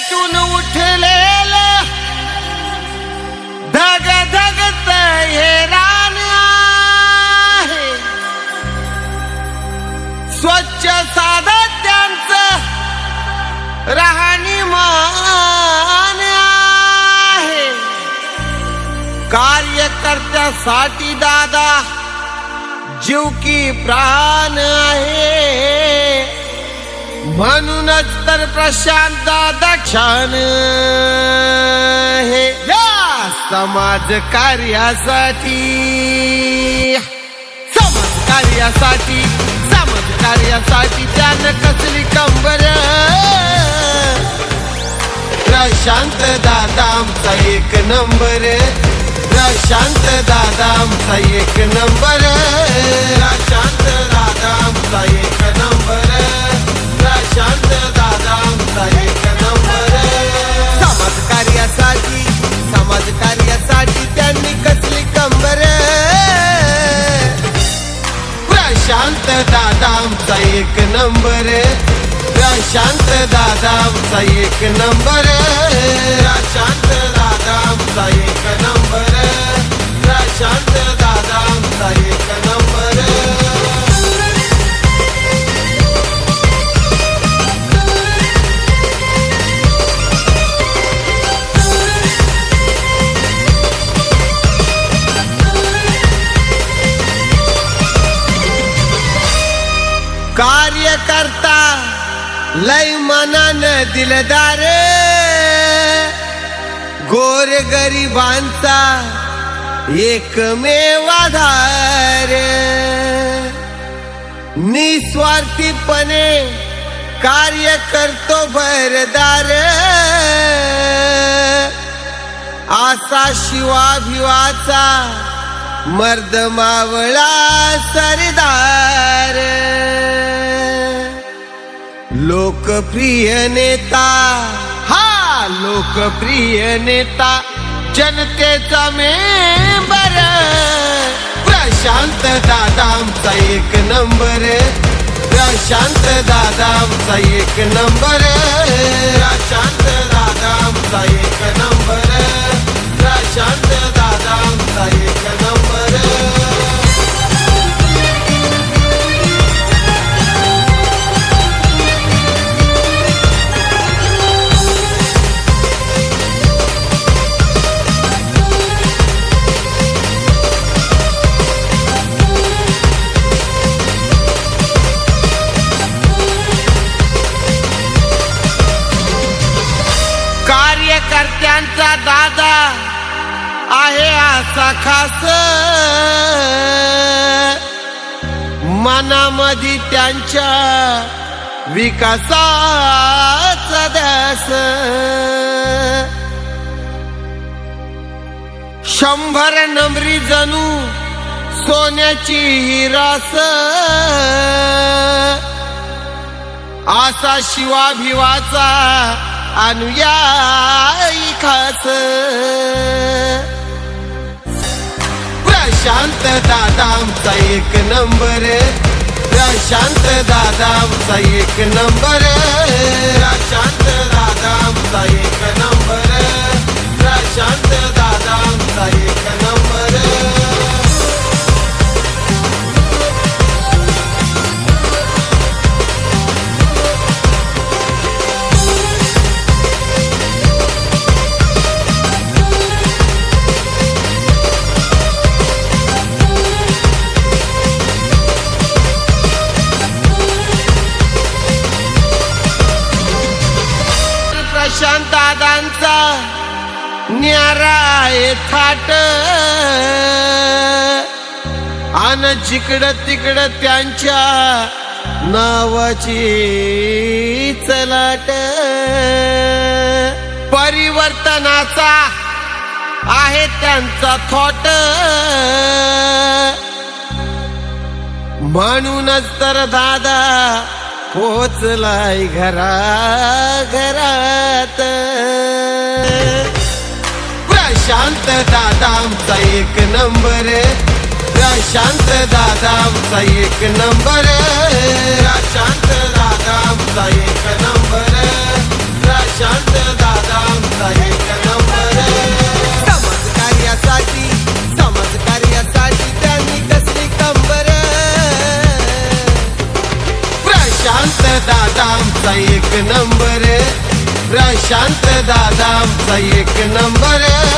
पेटून उठलेलं धग धगत हे रान आहे, स्वच्छ साधं त्यांचं राहणीमान आहे. कार्यकर्त्यासाठी दादा जीव की प्राण आहे, म्हणूनच तर प्रशांत दादा छान आहे. या समाज कार्यासाठी त्यानं कसली कंबर. प्रशांत दादा आमचा एक नंबर, प्रशांत दादा आमचा एक नंबर, प्रशांत दादा आमचा एक नंबर, प्रशांत दादा आमचा एक नंबर. समाज कार्यासाठी त्यांनी कसली कंबर. प्रशांत दादा आमचा एक नंबर, प्रशांत दादा आमचा एक नंबर, प्रशांत दादा आमचा एक नंबर, प्रशांत दादा आमचा एक नंबर. कार्यकर्ता लय मनानं दिलदार, गोर गरिबांचा एकमेव आधार. निस्वार्थीपणे कार्य करतो भरदार, असा शिवाभिवाचा मर्द मावळा सरदार. लोकप्रिय नेता, हा लोकप्रिय नेता, जनतेचा मेंबर. प्रशांत दादा आमचा एक नंबर, प्रशांत दादा आमचा एक नंबर, प्रशांत दादा आमचा एक नंबर, प्रशांत दादा आमचा एक नंबर. कार्यकर्त्यांचा दादा आहे असा खास, मनामध्ये त्यांच्या विकासाचा ध्यास. 100 नंबरी जणू सोन्याची हिरास, असा शिवाभिवाचा अनुयायी खास. प्रशांत दादा आमचा एक नंबर, प्रशांत दादा आमचा एक नंबर, प्रशांत दादा आमचा एक नंबर, प्रशांत दादा आमचा एक नंबर. प्रशांत दादांचा न्यारा आहे थाट, अन जिकडं तिकडं त्यांच्या नावाची चलाट. परिवर्तनाचा आहे त्यांचा थॉट, म्हणूनच तर दादा पोचलाय घराघरात. प्रशांत दादा आमचा एक नंबर, प्रशांत दादा आमचा एक नंबर, प्रशांत दादा आमचा एक नंबर, प्रशांत आमचा एक नंबर. समाजकार्यासाठी त्यांनी कसली कंबर. प्रशांत दादा आमचा एक नंबर. प्रशांत दादा आमचा एक नंबर.